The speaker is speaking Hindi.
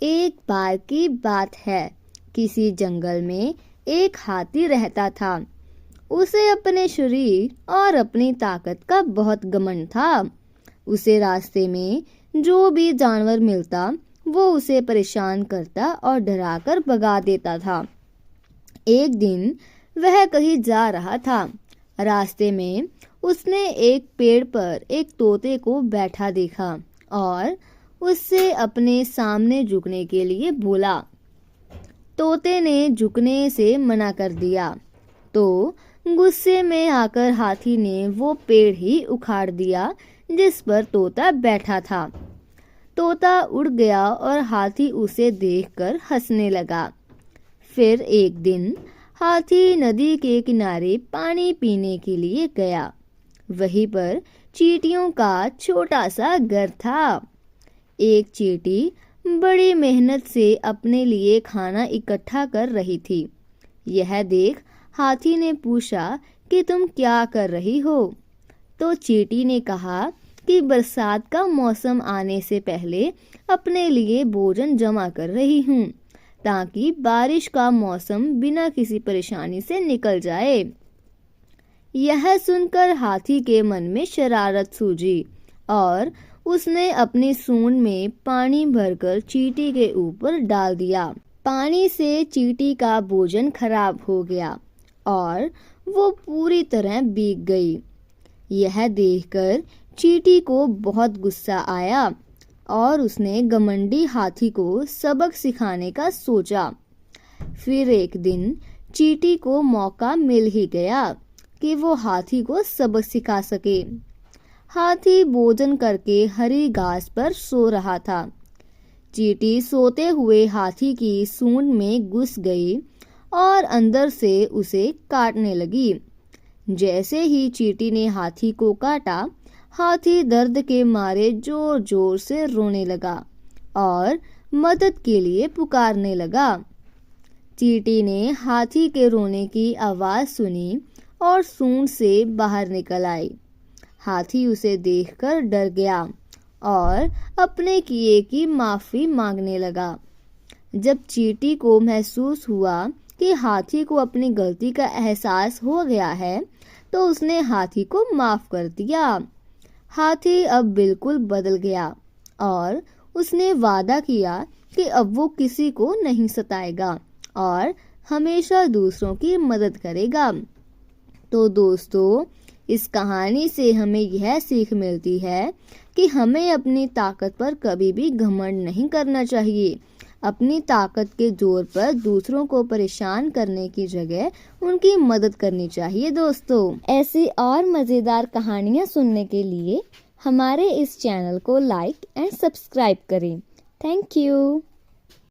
एक बार की बात है, किसी जंगल में एक हाथी रहता था। उसे अपने शरीर और अपनी ताकत का बहुत घमंड था। उसे रास्ते में जो भी जानवर मिलता वो उसे परेशान करता और डराकर भगा देता था। एक दिन वह कहीं जा रहा था। रास्ते में उसने एक पेड़ पर एक तोते को बैठा देखा और उससे अपने सामने झुकने के लिए बोला। तोते ने झुकने से मना कर दिया तो गुस्से में आकर हाथी ने वो पेड़ ही उखाड़ दिया जिस पर तोता बैठा था। तोता उड़ गया और हाथी उसे देखकर हंसने लगा। फिर एक दिन हाथी नदी के किनारे पानी पीने के लिए गया। वहीं पर चींटियों का छोटा सा घर था। एक चींटी बड़ी मेहनत से अपने लिए खाना इकट्ठा कर रही थी। यह देख हाथी ने पूछा कि तुम क्या कर रही हो? तो चींटी ने कहा कि बरसात का मौसम आने से पहले अपने लिए भोजन जमा कर रही हूँ ताकि बारिश का मौसम बिना किसी परेशानी से निकल जाए। यह सुनकर हाथी के मन में शरारत सूझी और उसने अपनी सूंड में पानी भरकर चींटी के ऊपर डाल दिया। पानी से चींटी का भोजन खराब हो गया और वो पूरी तरह भीग गई। यह देखकर चींटी को बहुत गुस्सा आया और उसने घमंडी हाथी को सबक सिखाने का सोचा। फिर एक दिन चींटी को मौका मिल ही गया कि वो हाथी को सबक सिखा सके। हाथी भोजन करके हरी घास पर सो रहा था। चींटी सोते हुए हाथी की सूंड में घुस गई और अंदर से उसे काटने लगी। जैसे ही चींटी ने हाथी को काटा, हाथी दर्द के मारे जोर जोर से रोने लगा और मदद के लिए पुकारने लगा। चींटी ने हाथी के रोने की आवाज सुनी और सूंड से बाहर निकल आई। हाथी उसे देखकर डर गया और अपने किए की माफी मांगने लगा। जब चींटी को महसूस हुआ कि हाथी को अपनी गलती का एहसास हो गया है तो उसने हाथी को माफ कर दिया। हाथी अब बिल्कुल बदल गया और उसने वादा किया कि अब वो किसी को नहीं सताएगा और हमेशा दूसरों की मदद करेगा। तो दोस्तों, इस कहानी से हमें यह सीख मिलती है कि हमें अपनी ताकत पर कभी भी घमंड नहीं करना चाहिए। अपनी ताकत के जोर पर दूसरों को परेशान करने की जगह उनकी मदद करनी चाहिए। दोस्तों, ऐसी और मज़ेदार कहानियाँ सुनने के लिए हमारे इस चैनल को लाइक एंड सब्सक्राइब करें। Thank you.